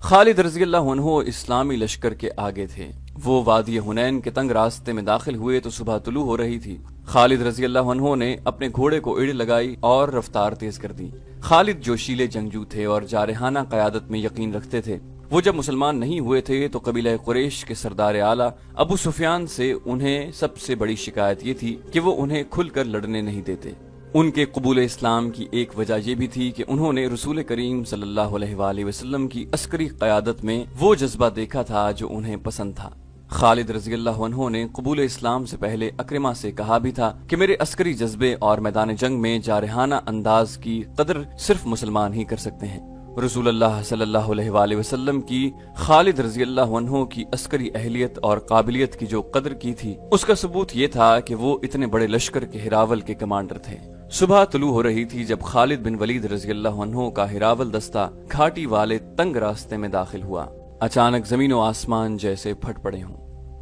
خالد رضی اللہ عنہ اسلامی لشکر کے آگے تھے۔ وہ وادی حنین کے تنگ راستے میں داخل ہوئے تو صبح طلوع ہو رہی تھی۔ خالد رضی اللہ عنہ نے اپنے گھوڑے کو ایڑ لگائی اور رفتار تیز کر دی۔ خالد جوشیلے جنگجو تھے اور جارحانہ قیادت میں یقین رکھتے تھے۔ وہ جب مسلمان نہیں ہوئے تھے تو قبیلہ قریش کے سردار اعلیٰ ابو سفیان سے انہیں سب سے بڑی شکایت یہ تھی کہ وہ انہیں کھل کر لڑنے نہیں دیتے۔ ان کے قبول اسلام کی ایک وجہ یہ بھی تھی کہ انہوں نے رسول کریم صلی اللہ علیہ وآلہ وسلم کی عسکری قیادت میں وہ جذبہ دیکھا تھا جو انہیں پسند تھا۔ خالد رضی اللہ عنہ نے قبول اسلام سے پہلے اکرمہ سے کہا بھی تھا کہ میرے عسکری جذبے اور میدان جنگ میں جارحانہ انداز کی قدر صرف مسلمان ہی کر سکتے ہیں۔ رسول اللہ صلی اللہ علیہ وآلہ وسلم کی خالد رضی اللہ عنہ کی عسکری اہلیت اور قابلیت کی جو قدر کی تھی، اس کا ثبوت یہ تھا کہ وہ اتنے بڑے لشکر کے ہراول کے کمانڈر تھے۔ صبح طلوع ہو رہی تھی جب خالد بن ولید رضی اللہ عنہ کا ہراول دستہ گھاٹی والے تنگ راستے میں داخل ہوا۔ اچانک زمین و آسمان جیسے پھٹ پڑے ہوں۔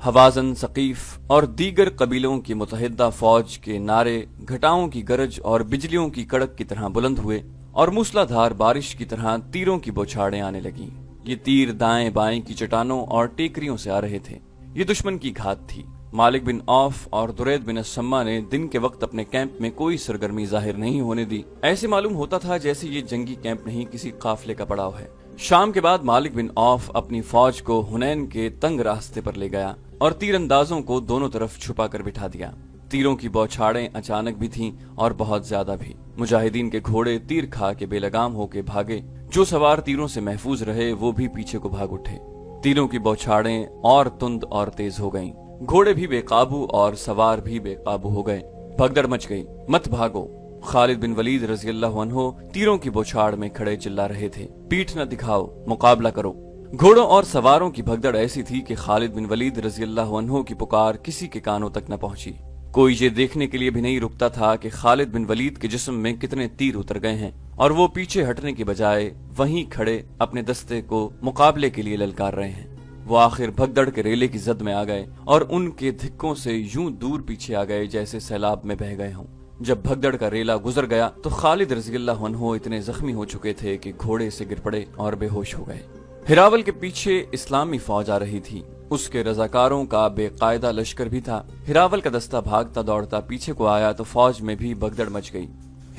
حوازن، ثقیف اور دیگر قبیلوں کی متحدہ فوج کے نعرے گھٹاؤں کی گرج اور بجلیوں کی کڑک کی طرح بلند ہوئے اور موسلا دھار بارش کی طرح تیروں کی بوچھاڑیں آنے لگیں۔ یہ تیر دائیں بائیں کی چٹانوں اور ٹیکریوں سے آ رہے تھے۔ یہ دشمن کی گھات تھی۔ مالک بن عوف اور درید بن الشمہ نے دن کے وقت اپنے کیمپ میں کوئی سرگرمی ظاہر نہیں ہونے دی۔ ایسے معلوم ہوتا تھا جیسے یہ جنگی کیمپ نہیں، کسی قافلے کا پڑاؤ ہے۔ شام کے بعد مالک بن عوف اپنی فوج کو حنین کے تنگ راستے پر لے گیا اور تیر اندازوں کو دونوں طرف چھپا کر بٹھا دیا۔ تیروں کی بوچھاڑیں اچانک بھی تھیں اور بہت زیادہ بھی۔ مجاہدین کے گھوڑے تیر کھا کے بے لگام ہو کے بھاگے۔ جو سوار تیروں سے محفوظ رہے وہ بھی پیچھے کو بھاگ اٹھے۔ تیروں کی بوچھاڑیں اور تند اور تیز ہو گئیں۔ گھوڑے بھی بے قابو اور سوار بھی بے قابو ہو گئے۔ بھگدڑ مچ گئی۔ مت بھاگو! خالد بن ولید رضی اللہ عنہ تیروں کی بوچھاڑ میں کھڑے چلا رہے تھے۔ پیٹھ نہ دکھاؤ، مقابلہ کرو۔ گھوڑوں اور سواروں کی بھگدڑ ایسی تھی کہ خالد بن ولید رضی اللہ عنہ کی پکار کسی کے کانوں تک نہ پہنچی۔ کوئی یہ دیکھنے کے لیے بھی نہیں رکتا تھا کہ خالد بن ولید کے جسم میں کتنے تیر اتر گئے ہیں، اور وہ پیچھے ہٹنے کے بجائے وہیں کھڑے اپنے دستے کو مقابلے کے لیے للکار رہے ہیں۔ وہ آخر بھگدڑ کے ریلے کی زد میں آ گئے اور ان کے دھکوں سے یوں دور پیچھے آ گئے جیسے سیلاب میں بہہ گئے ہوں۔ جب بھگدڑ کا ریلا گزر گیا تو خالد رضی اللہ عنہ اتنے زخمی ہو چکے تھے کہ گھوڑے سے گر پڑے اور بے ہوش ہو گئے۔ ہراول کے پیچھے اسلامی فوج آ رہی تھی۔ اس کے رضاکاروں کا بے قاعدہ لشکر بھی تھا۔ ہراول کا دستہ بھاگتا دوڑتا پیچھے کو آیا تو فوج میں بھی بھگدڑ مچ گئی۔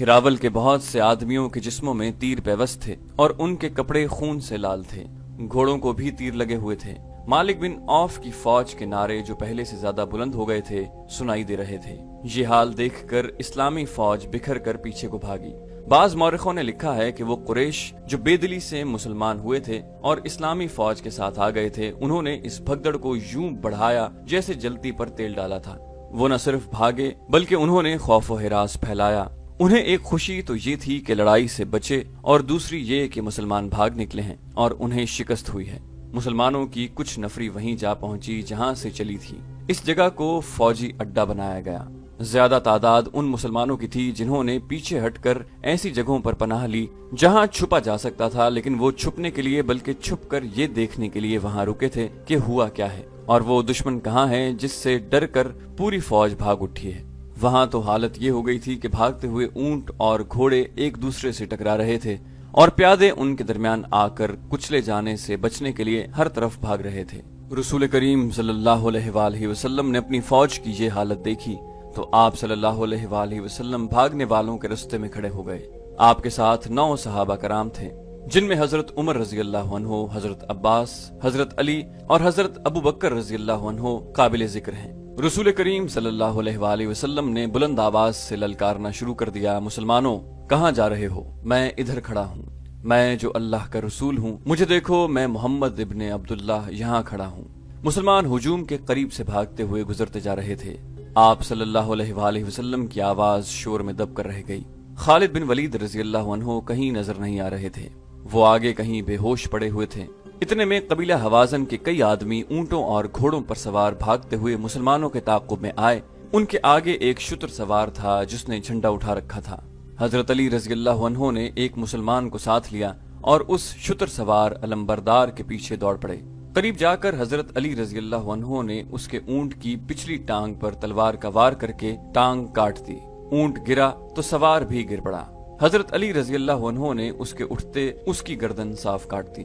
ہراول کے بہت سے آدمیوں کے جسموں میں تیر پیوست تھے اور ان کے کپڑے خون سے لال تھے۔ گھوڑوں کو بھی تیر لگے ہوئے تھے۔ مالک بن عوف کی فوج کے نعرے جو پہلے سے زیادہ بلند ہو گئے تھے سنائی دے رہے تھے۔ یہ حال دیکھ کر اسلامی فوج بکھر کر پیچھے کو بھاگی۔ بعض مورخوں نے لکھا ہے کہ وہ قریش جو بے دلی سے مسلمان ہوئے تھے اور اسلامی فوج کے ساتھ آ گئے تھے، انہوں نے اس بھگدڑ کو یوں بڑھایا جیسے جلتی پر تیل ڈالا تھا۔ وہ نہ صرف بھاگے بلکہ انہوں نے خوف و ہراس پھیلایا۔ انہیں ایک خوشی تو یہ تھی کہ لڑائی سے بچے، اور دوسری یہ کہ مسلمان بھاگ نکلے ہیں اور انہیں شکست ہوئی ہے۔ مسلمانوں کی کچھ نفری وہیں جا پہنچی جہاں سے چلی تھی۔ اس جگہ کو فوجی اڈا بنایا گیا۔ زیادہ تعداد ان مسلمانوں کی تھی جنہوں نے پیچھے ہٹ کر ایسی جگہوں پر پناہ لی جہاں چھپا جا سکتا تھا، لیکن وہ چھپنے کے لیے بلکہ چھپ کر یہ دیکھنے کے لیے وہاں رکے تھے کہ ہوا کیا ہے اور وہ دشمن کہاں ہے جس سے ڈر کر پوری فوج بھاگ اٹھی ہے۔ وہاں تو حالت یہ ہو گئی تھی کہ بھاگتے ہوئے اونٹ اور گھوڑے ایک دوسرے سے ٹکرا رہے تھے اور پیادے ان کے درمیان آ کر کچلے جانے سے بچنے کے لیے ہر طرف بھاگ رہے تھے۔ رسول کریم صلی اللہ علیہ وآلہ وسلم نے اپنی فوج کی یہ حالت دیکھی تو آپ صلی اللہ علیہ وآلہ وسلم بھاگنے والوں کے رستے میں کھڑے ہو گئے۔ آپ کے ساتھ 9 صحابہ کرام تھے، جن میں حضرت عمر رضی اللہ عنہ، حضرت عباس، حضرت علی اور حضرت ابو بکر رضی اللہ عنہ قابل ذکر ہیں۔ رسول کریم صلی اللہ علیہ وآلہ وسلم نے بلند آواز سے للکارنا شروع کر دیا، مسلمانوں کہاں جا رہے ہو؟ میں ادھر کھڑا ہوں، میں جو اللہ کا رسول ہوں، مجھے دیکھو، میں محمد ابن عبداللہ یہاں کھڑا ہوں۔ مسلمان ہجوم کے قریب سے بھاگتے ہوئے گزرتے جا رہے تھے۔ آپ صلی اللہ علیہ وآلہ وسلم کی آواز شور میں دب کر رہ گئی۔ خالد بن ولید رضی اللہ عنہ کہیں نظر نہیں آ رہے تھے، وہ آگے کہیں بے ہوش پڑے ہوئے تھے۔ اتنے میں قبیلہ حوازن کے کئی آدمی اونٹوں اور گھوڑوں پر سوار بھاگتے ہوئے مسلمانوں کے تعاقب میں آئے۔ ان کے آگے ایک شتر سوار تھا جس نے جھنڈا اٹھا رکھا تھا۔ حضرت علی رضی اللہ عنہ نے ایک مسلمان کو ساتھ لیا اور اس شتر سوار علمبردار کے پیچھے دوڑ پڑے۔ قریب جا کر حضرت علی رضی اللہ عنہ نے اس کے اونٹ کی پچھلی ٹانگ پر تلوار کا وار کر کے ٹانگ کاٹ دی۔ اونٹ گرا تو سوار بھی گر پڑا۔ حضرت علی رضی اللہ عنہ نے اس کے اٹھتے اس کی گردن صاف کاٹ دی۔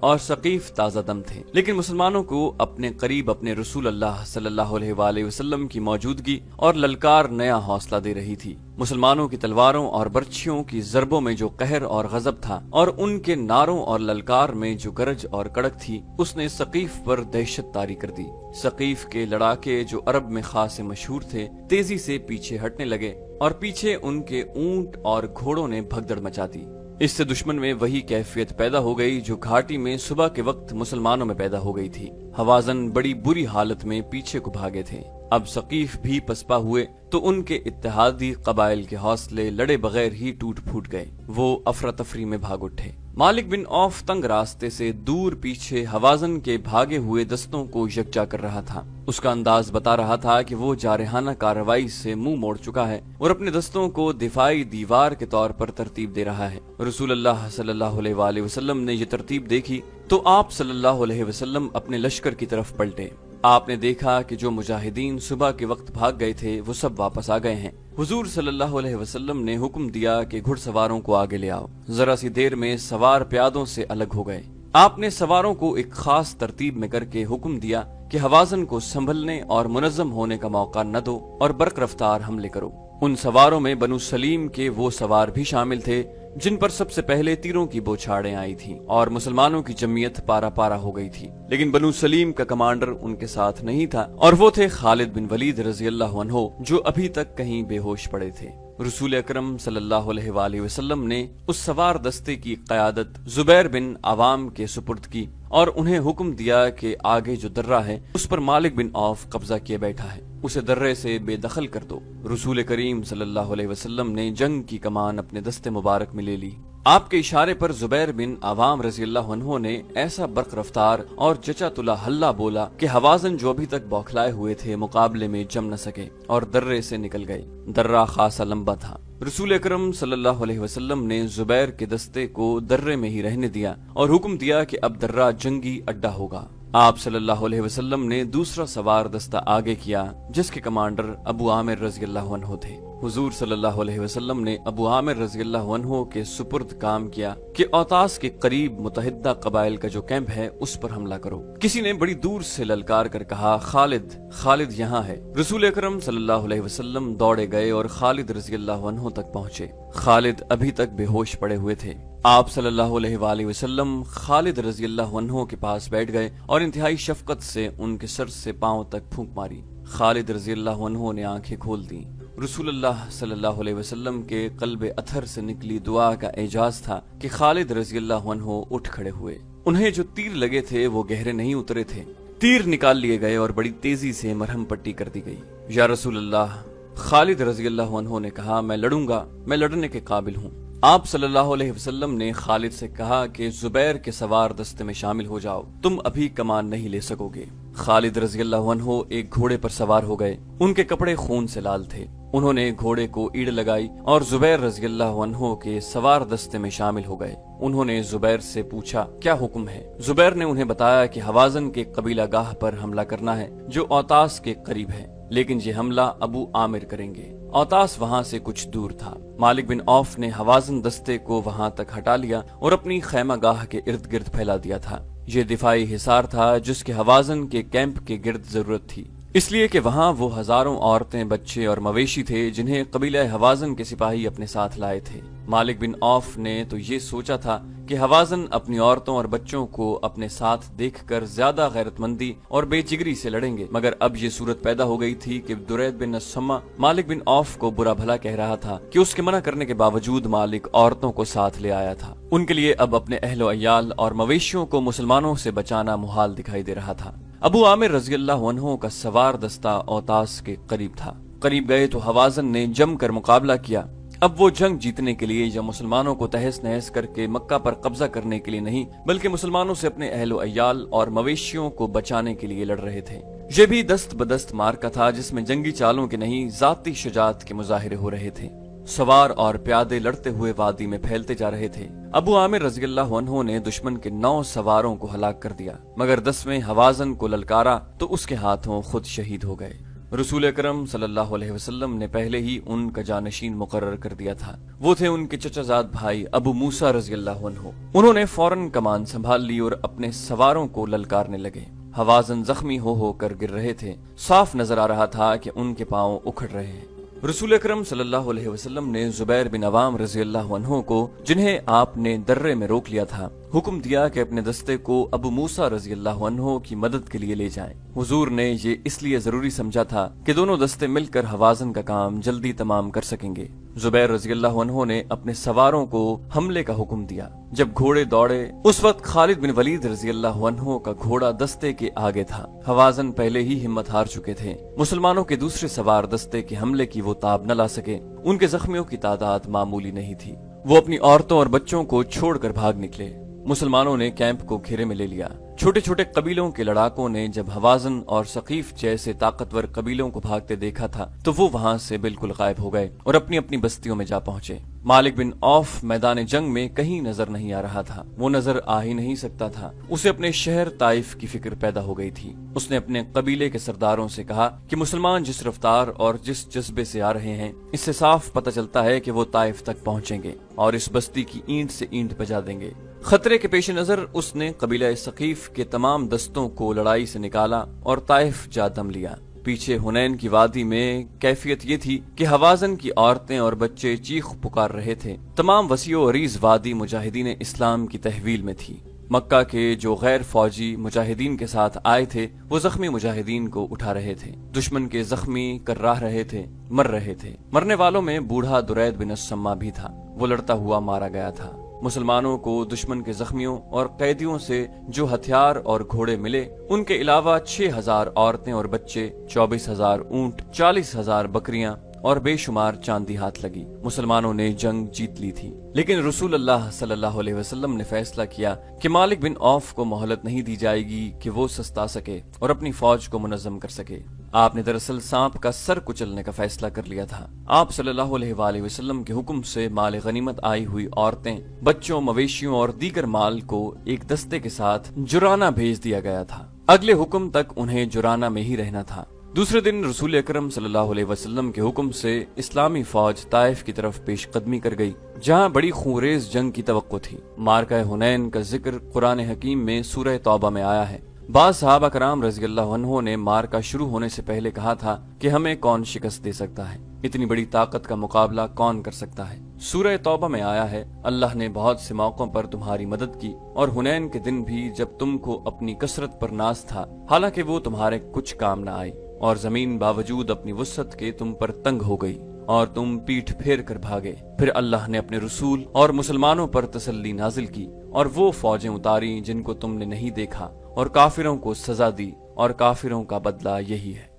اور ثقیف تازہ دم تھے، لیکن مسلمانوں کو اپنے قریب اپنے رسول اللہ صلی اللہ علیہ وآلہ وسلم کی موجودگی اور للکار نیا حوصلہ دے رہی تھی۔ مسلمانوں کی تلواروں اور برچھیوں کی ضربوں میں جو قہر اور غضب تھا اور ان کے نعروں اور للکار میں جو گرج اور کڑک تھی، اس نے ثقیف پر دہشت طاری کر دی۔ ثقیف کے لڑاکے جو عرب میں خاص مشہور تھے، تیزی سے پیچھے ہٹنے لگے اور پیچھے ان کے اونٹ اور گھوڑوں نے بھگدڑ مچا دی۔ اس سے دشمن میں وہی کیفیت پیدا ہو گئی جو گھاٹی میں صبح کے وقت مسلمانوں میں پیدا ہو گئی تھی۔ ہوازن بڑی بری حالت میں پیچھے کو بھاگے تھے۔ اب ثقیف بھی پسپا ہوئے تو ان کے اتحادی قبائل کے حوصلے لڑے بغیر ہی ٹوٹ پھوٹ گئے۔ وہ افراتفری میں بھاگ اٹھے۔ مالک بن عوف تنگ راستے سے دور پیچھے ہوازن کے بھاگے ہوئے دستوں کو یکجا کر رہا تھا۔ اس کا انداز بتا رہا تھا کہ وہ جارحانہ کارروائی سے منہ موڑ چکا ہے اور اپنے دستوں کو دفاعی دیوار کے طور پر ترتیب دے رہا ہے۔ رسول اللہ صلی اللہ علیہ وآلہ وسلم نے یہ ترتیب دیکھی تو آپ صلی اللہ علیہ وسلم اپنے لشکر کی طرف پلٹے۔ آپ نے دیکھا کہ جو مجاہدین صبح کے وقت بھاگ گئے تھے وہ سب واپس آ گئے ہیں۔ حضور صلی اللہ علیہ وسلم نے حکم دیا کہ گھڑ سواروں کو آگے لے آؤ۔ ذرا سی دیر میں سوار پیادوں سے الگ ہو گئے۔ آپ نے سواروں کو ایک خاص ترتیب میں کر کے حکم دیا کہ ہوازن کو سنبھلنے اور منظم ہونے کا موقع نہ دو اور برق رفتار حملے کرو۔ ان سواروں میں بنو سلیم کے وہ سوار بھی شامل تھے جن پر سب سے پہلے تیروں کی بوچھاڑیں آئی تھیں اور مسلمانوں کی جمعیت پارا پارا ہو گئی تھی، لیکن بنو سلیم کا کمانڈر ان کے ساتھ نہیں تھا اور وہ تھے خالد بن ولید رضی اللہ عنہ، جو ابھی تک کہیں بے ہوش پڑے تھے۔ رسول اکرم صلی اللہ علیہ وآلہ وسلم نے اس سوار دستے کی قیادت زبیر بن عوام کے سپرد کی اور انہیں حکم دیا کہ آگے جو درہ ہے اس پر مالک بن عوف قبضہ کیے بیٹھا ہے، اسے درے سے بے دخل کر دو۔ رسول کریم صلی اللہ علیہ وسلم نے جنگ کی کمان اپنے دستے مبارک میں لے لی۔ آپ کے اشارے پر زبیر بن عوام رضی اللہ عنہ نے ایسا برق رفتار اور چچا تلا ہلا بولا کہ ہوازن جو ابھی تک بوکھلائے ہوئے تھے مقابلے میں جم نہ سکے اور درے سے نکل گئے۔ درہ خاصا لمبا تھا۔ رسول اکرم صلی اللہ علیہ وسلم نے زبیر کے دستے کو درے میں ہی رہنے دیا اور حکم دیا کہ اب درہ جنگی اڈا ہوگا۔ آپ صلی اللہ علیہ وسلم نے دوسرا سوار دستہ آگے کیا جس کے کمانڈر ابو عامر رضی اللہ عنہ تھے۔ حضور صلی اللہ علیہ وسلم نے ابو عامر رضی اللہ عنہ کے سپرد کام کیا کہ اوتاس کے قریب متحدہ قبائل کا جو کیمپ ہے اس پر حملہ کرو۔ کسی نے بڑی دور سے للکار کر کہا، خالد خالد یہاں ہے۔ رسول اکرم صلی اللہ علیہ وسلم دوڑے گئے اور خالد رضی اللہ عنہ تک پہنچے۔ خالد ابھی تک بے ہوش پڑے ہوئے تھے۔ آپ صلی اللہ علیہ وآلہ وسلم خالد رضی اللہ عنہ کے پاس بیٹھ گئے اور انتہائی شفقت سے ان کے سر سے پاؤں تک پھونک ماری۔ خالد رضی اللہ عنہ نے آنکھیں کھول دیں۔ رسول اللہ صلی اللہ علیہ وسلم کے قلب اتھر سے نکلی دعا کا اعجاز تھا کہ خالد رضی اللہ عنہ اٹھ کھڑے ہوئے۔ انہیں جو تیر لگے تھے وہ گہرے نہیں اترے تھے۔ تیر نکال لیے گئے اور بڑی تیزی سے مرہم پٹی کر دی گئی۔ یا رسول اللہ، خالد رضی اللہ عنہ نے کہا، میں لڑوں گا، میں لڑنے کے قابل ہوں۔ آپ صلی اللہ علیہ وسلم نے خالد سے کہا کہ زبیر کے سوار دستے میں شامل ہو جاؤ، تم ابھی کمان نہیں لے سکو گے۔ خالد رضی اللہ عنہ ایک گھوڑے پر سوار ہو گئے۔ ان کے کپڑے خون سے لال تھے۔ انہوں نے گھوڑے کو ایڑ لگائی اور زبیر رضی اللہ عنہ کے سوار دستے میں شامل ہو گئے۔ انہوں نے زبیر سے پوچھا، کیا حکم ہے؟ زبیر نے انہیں بتایا کہ ہوازن کے قبیلہ گاہ پر حملہ کرنا ہے جو اوتاس کے قریب ہے، لیکن یہ حملہ ابو عامر کریں گے۔ اوتاس وہاں سے کچھ دور تھا۔ مالک بن عوف نے ہوازن دستے کو وہاں تک ہٹا لیا اور اپنی خیمہ گاہ کے ارد گرد پھیلا دیا تھا۔ یہ دفاعی حصار تھا جس کے ہوازن کے کیمپ کے گرد ضرورت تھی، اس لیے کہ وہاں وہ ہزاروں عورتیں، بچے اور مویشی تھے جنہیں قبیلہ ہوازن کے سپاہی اپنے ساتھ لائے تھے۔ مالک بن عوف نے تو یہ سوچا تھا کہ ہوازن اپنی عورتوں اور بچوں کو اپنے ساتھ دیکھ کر زیادہ غیرت مندی اور بے جگری سے لڑیں گے، مگر اب یہ صورت پیدا ہو گئی تھی کہ درید بن السمہ مالک بن عوف کو برا بھلا کہہ رہا تھا کہ اس کے منع کرنے کے باوجود مالک عورتوں کو ساتھ لے آیا تھا۔ ان کے لیے اب اپنے اہل و عیال اور مویشیوں کو مسلمانوں سے بچانا محال دکھائی دے رہا تھا۔ ابو عامر رضی اللہ عنہ کا سوار دستہ اوتاس کے قریب تھا۔ قریب گئے تو ہوازن نے جم کر مقابلہ کیا۔ اب وہ جنگ جیتنے کے لیے یا مسلمانوں کو تہس نہس کر کے مکہ پر قبضہ کرنے کے لیے نہیں، بلکہ مسلمانوں سے اپنے اہل و عیال اور مویشیوں کو بچانے کے لیے لڑ رہے تھے۔ یہ بھی دست بدست مارکا تھا جس میں جنگی چالوں کے نہیں، ذاتی شجاعت کے مظاہرے ہو رہے تھے۔ سوار اور پیادے لڑتے ہوئے وادی میں پھیلتے جا رہے تھے۔ ابو عامر رضی اللہ عنہ نے دشمن کے 9 سواروں کو ہلاک کر دیا، مگر 10ویں ہوازن کو للکارا تو اس کے ہاتھوں خود شہید ہو گئے۔ رسول اکرم صلی اللہ علیہ وسلم نے پہلے ہی ان کا جانشین مقرر کر دیا تھا۔ وہ تھے ان کے چچا زاد بھائی ابو موسیٰ رضی اللہ عنہ۔ انہوں نے فوراً کمان سنبھال لی اور اپنے سواروں کو للکارنے لگے۔ ہوازن زخمی ہو کر گر رہے تھے، صاف نظر آ رہا تھا کہ ان کے پاؤں اکھڑ رہے ہیں۔ رسول اکرم صلی اللہ علیہ وسلم نے زبیر بن عوام رضی اللہ عنہ کو، جنہیں آپ نے درے میں روک لیا تھا، حکم دیا کہ اپنے دستے کو ابو موسیٰ رضی اللہ عنہ کی مدد کے لیے لے جائیں۔ حضور نے یہ اس لیے ضروری سمجھا تھا کہ دونوں دستے مل کر ہوازن کا کام جلدی تمام کر سکیں گے۔ زبیر رضی اللہ عنہ نے اپنے سواروں کو حملے کا حکم دیا۔ جب گھوڑے دوڑے، اس وقت خالد بن ولید رضی اللہ عنہ کا گھوڑا دستے کے آگے تھا۔ ہوازن پہلے ہی ہمت ہار چکے تھے۔ مسلمانوں کے دوسرے سوار دستے کے حملے کی وہ تاب نہ لا سکے۔ ان کے زخمیوں کی تعداد معمولی نہیں تھی۔ وہ اپنی عورتوں اور بچوں کو چھوڑ کر بھاگ نکلے۔ مسلمانوں نے کیمپ کو گھیرے میں لے لیا۔ چھوٹے چھوٹے قبیلوں کے لڑاکوں نے جب ہوازن اور ثقیف جیسے طاقتور قبیلوں کو بھاگتے دیکھا تھا تو وہ وہاں سے بالکل غائب ہو گئے اور اپنی اپنی بستیوں میں جا پہنچے۔ مالک بن عوف میدان جنگ میں کہیں نظر نہیں آ رہا تھا۔ وہ نظر آ ہی نہیں سکتا تھا۔ اسے اپنے شہر طائف کی فکر پیدا ہو گئی تھی۔ اس نے اپنے قبیلے کے سرداروں سے کہا کہ مسلمان جس رفتار اور جس جذبے سے آ رہے ہیں، اس سے صاف پتہ چلتا ہے کہ وہ طائف تک پہنچیں گے اور اس بستی کی اینٹ سے اینٹ بجا دیں گے۔ خطرے کے پیش نظر اس نے قبیلہ ثقیف کے تمام دستوں کو لڑائی سے نکالا اور طائف جا دم لیا۔ پیچھے حنین کی وادی میں کیفیت یہ تھی کہ ہوازن کی عورتیں اور بچے چیخ پکار رہے تھے۔ تمام وسیع و عریض وادی مجاہدین اسلام کی تحویل میں تھی۔ مکہ کے جو غیر فوجی مجاہدین کے ساتھ آئے تھے وہ زخمی مجاہدین کو اٹھا رہے تھے۔ دشمن کے زخمی کرراہ رہے تھے، مر رہے تھے۔ مرنے والوں میں بوڑھا درید بن السما بھی تھا۔ وہ لڑتا ہوا مارا گیا تھا۔ مسلمانوں کو دشمن کے زخمیوں اور قیدیوں سے جو ہتھیار اور گھوڑے ملے، ان کے علاوہ 6000 عورتیں اور بچے، 24000 اونٹ، 40000 بکریاں اور بے شمار چاندی ہاتھ لگی۔ مسلمانوں نے جنگ جیت لی تھی، لیکن رسول اللہ صلی اللہ علیہ وسلم نے فیصلہ کیا کہ مالک بن عوف کو مہلت نہیں دی جائے گی کہ وہ سستا سکے اور اپنی فوج کو منظم کر سکے۔ آپ نے دراصل سانپ کا سر کچلنے کا فیصلہ کر لیا تھا۔ آپ صلی اللہ علیہ وآلہ وسلم کے حکم سے مال غنیمت آئی ہوئی عورتیں، بچوں، مویشیوں اور دیگر مال کو ایک دستے کے ساتھ جرانہ بھیج دیا گیا تھا۔ اگلے حکم تک انہیں جرانہ میں ہی رہنا تھا۔ دوسرے دن رسول اکرم صلی اللہ علیہ وسلم کے حکم سے اسلامی فوج طائف کی طرف پیش قدمی کر گئی، جہاں بڑی خونریز جنگ کی توقع تھی۔ مارکہ حنین کا ذکر قرآن حکیم میں سورہ توبہ میں آیا ہے۔ بعض صحابہ کرام رضی اللہ عنہ نے مارکہ شروع ہونے سے پہلے کہا تھا کہ ہمیں کون شکست دے سکتا ہے، اتنی بڑی طاقت کا مقابلہ کون کر سکتا ہے۔ سورہ توبہ میں آیا ہے، اللہ نے بہت سے موقعوں پر تمہاری مدد کی اور حنین کے دن بھی جب تم کو اپنی کثرت پر ناز تھا، حالانکہ وہ تمہارے کچھ کام نہ آئی، اور زمین باوجود اپنی وسعت کے تم پر تنگ ہو گئی اور تم پیٹھ پھیر کر بھاگے۔ پھر اللہ نے اپنے رسول اور مسلمانوں پر تسلی نازل کی اور وہ فوجیں اتاری جن کو تم نے نہیں دیکھا، اور کافروں کو سزا دی، اور کافروں کا بدلہ یہی ہے۔